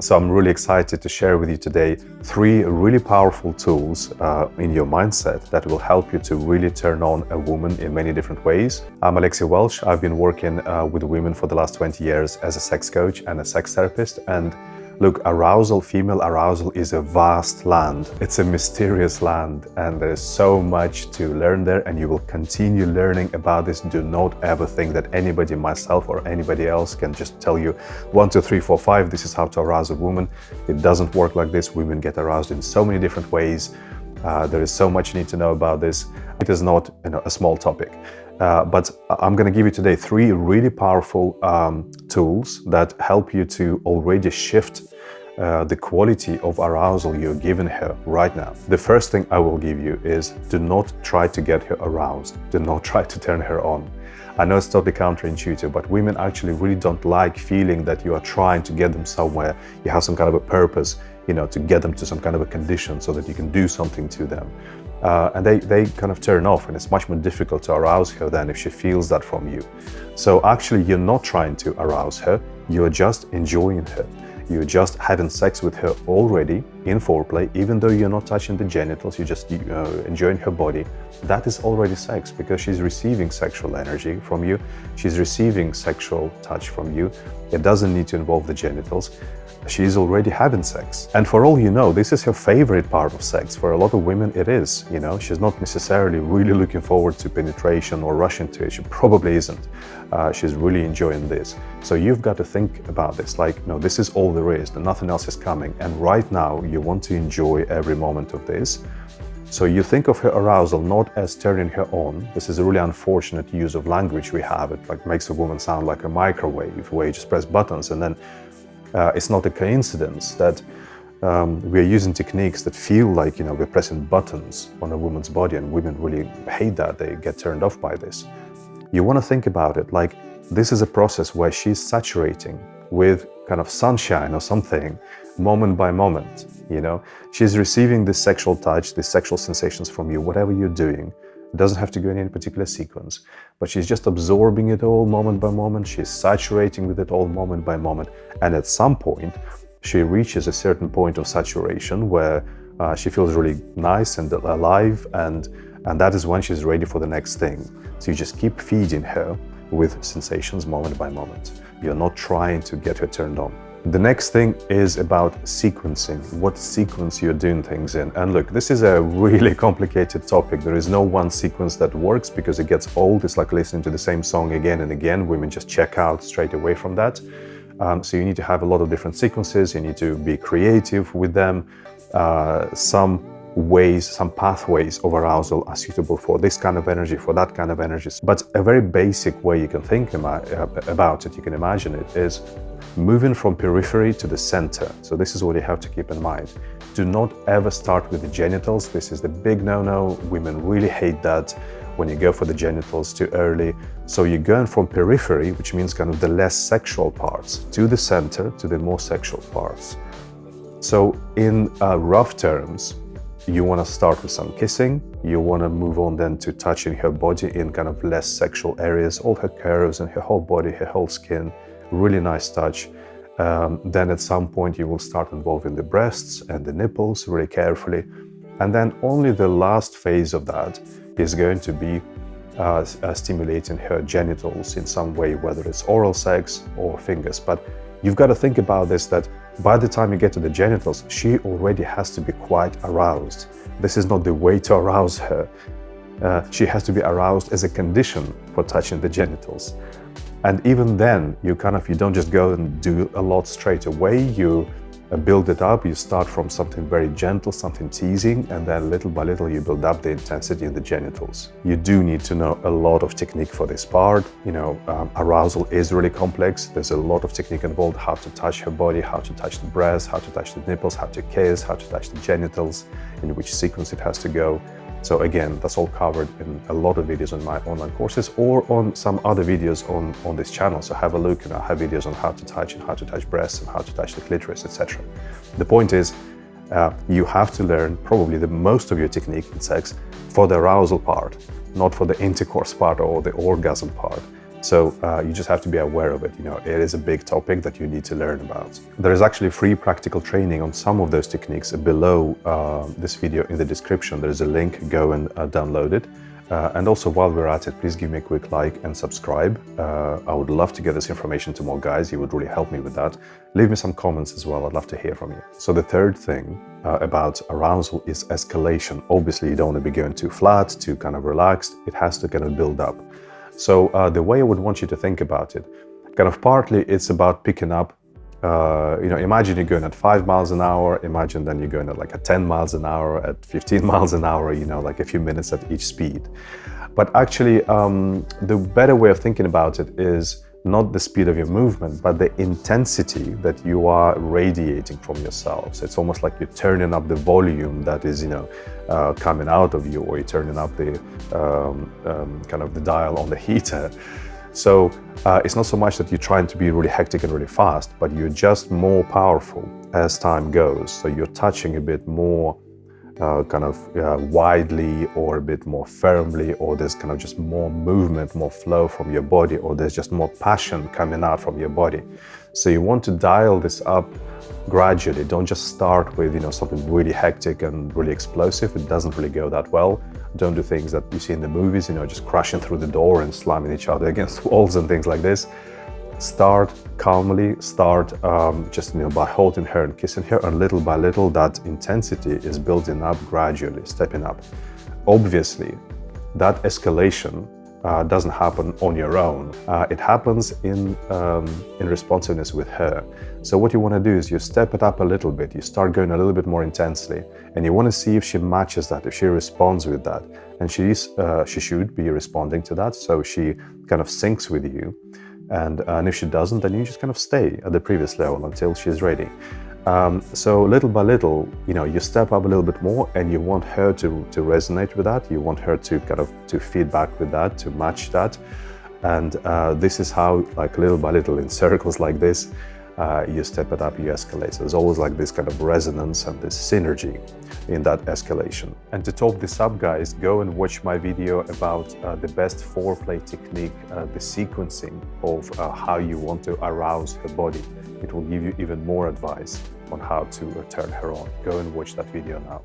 So I'm really excited to share with you today 3 really powerful tools in your mindset that will help you to really turn on a woman in many different ways. I'm Alexey Welsh. I've been working with women for the last 20 years as a sex coach and a sex therapist. And look, arousal, female arousal is a vast land. It's a mysterious land, and there's so much to learn there, and you will continue learning about this. Do not ever think that anybody, myself or anybody else, can just tell you 1, 2, 3, 4, 5, this is how to arouse a woman. It doesn't work like this. Women get aroused in so many different ways. There is so much you need to know about this. It is not, a small topic. But I'm going to give you today 3 really powerful tools that help you to already shift the quality of arousal you're giving her right now. The first thing I will give you is do not try to get her aroused. Do not try to turn her on. I know it's totally counterintuitive, but women actually really don't like feeling that you are trying to get them somewhere. You have some kind of a purpose, to get them to some kind of a condition so that you can do something to them. And they kind of turn off, and it's much more difficult to arouse her than if she feels that from you. So actually, you're not trying to arouse her, you're just enjoying her. You're just having sex with her already in foreplay, even though you're not touching the genitals, you're just enjoying her body. That is already sex, because she's receiving sexual energy from you, she's receiving sexual touch from you. It doesn't need to involve the genitals. She's already having sex. And for all you know, this is her favorite part of sex. For a lot of women, it is, she's not necessarily really looking forward to penetration or rushing to it. She probably isn't. She's really enjoying this. So you've got to think about this, no, this is all there is, nothing else is coming. And right now, you want to enjoy every moment of this. So you think of her arousal not as turning her on. This is a really unfortunate use of language we have. It makes a woman sound like a microwave where you just press buttons, and then it's not a coincidence that we're using techniques that feel like, we're pressing buttons on a woman's body, and women really hate that. They get turned off by this. You want to think about it like this is a process where she's saturating with kind of sunshine or something, moment by moment, She's receiving this sexual touch, these sexual sensations from you, whatever you're doing. It doesn't have to go in any particular sequence, but she's just absorbing it all moment by moment. She's saturating with it all moment by moment. And at some point, she reaches a certain point of saturation where she feels really nice and alive, and that is when she's ready for the next thing. So you just keep feeding her with sensations moment by moment. You're not trying to get her turned on. The next thing is about sequencing, what sequence you're doing things in. And look, this is a really complicated topic. There is no one sequence that works because it gets old. It's like listening to the same song again and again. Women just check out straight away from that. So you need to have a lot of different sequences. You need to be creative with them. Some ways, some pathways of arousal are suitable for this kind of energy, for that kind of energy. But a very basic way you can think about it, you can imagine it, is moving from periphery to the center. So this is what you have to keep in mind. Do not ever start with the genitals. This is the big no-no. Women really hate that when you go for the genitals too early. So you're going from periphery, which means kind of the less sexual parts, to the center, to the more sexual parts. So in rough terms, you want to start with some kissing. You want to move on then to touching her body in kind of less sexual areas, all her curves and her whole body, her whole skin. Really nice touch. Then at some point you will start involving the breasts and the nipples really carefully. And then only the last phase of that is going to be stimulating her genitals in some way, whether it's oral sex or fingers. But you've got to think about this, that by the time you get to the genitals, she already has to be quite aroused. This is not the way to arouse her. She has to be aroused as a condition for touching the genitals. And even then, you don't just go and do a lot straight away. You build it up. You start from something very gentle, something teasing, and then little by little you build up the intensity in the genitals. You do need to know a lot of technique for this part. Arousal is really complex. There's a lot of technique involved: how to touch her body, how to touch the breasts, how to touch the nipples, how to kiss, how to touch the genitals, in which sequence it has to go. So again, that's all covered in a lot of videos on my online courses or on some other videos on this channel. So have a look, I have videos on how to touch and how to touch breasts and how to touch the clitoris, etc. The point is, you have to learn probably the most of your technique in sex for the arousal part, not for the intercourse part or the orgasm part. So you just have to be aware of it. It is a big topic that you need to learn about. There is actually free practical training on some of those techniques below this video in the description. There's a link, go and download it. And also, while we're at it, please give me a quick like and subscribe. I would love to get this information to more guys. You would really help me with that. Leave me some comments as well. I'd love to hear from you. So the third thing about arousal is escalation. Obviously, you don't want to be going too flat, too kind of relaxed. It has to kind of build up. So the way I would want you to think about it, kind of partly it's about picking up. Imagine you're going at 5 miles an hour, imagine then you're going at like at 10 miles an hour, at 15 miles an hour, like a few minutes at each speed. But actually, the better way of thinking about it is not the speed of your movement, but the intensity that you are radiating from yourself. So it's almost like you're turning up the volume that is, coming out of you, or you're turning up the kind of the dial on the heater. So it's not so much that you're trying to be really hectic and really fast, but you're just more powerful as time goes. So you're touching a bit more widely, or a bit more firmly, or there's kind of just more movement, more flow from your body, or there's just more passion coming out from your body. So you want to dial this up gradually. Don't just start with something really hectic and really explosive. It doesn't really go that well. Don't do things that you see in the movies, just crashing through the door and slamming each other against walls and things like this. Start calmly, start just by holding her and kissing her, and little by little that intensity is building up gradually, stepping up. Obviously, that escalation doesn't happen on your own. It happens in responsiveness with her. So what you want to do is you step it up a little bit, you start going a little bit more intensely, and you want to see if she matches that, if she responds with that. And she should be responding to that, so she kind of syncs with you. And if she doesn't, then you just kind of stay at the previous level until she's ready. So little by little, you step up a little bit more, and you want her to resonate with that. You want her to feedback with that, to match that. And this is how, like little by little, in circles like this, you step it up, you escalate. So there's always like this kind of resonance and this synergy in that escalation. And to top this up, guys, go and watch my video about the best foreplay technique, the sequencing of how you want to arouse her body. It will give you even more advice on how to turn her on. Go and watch that video now.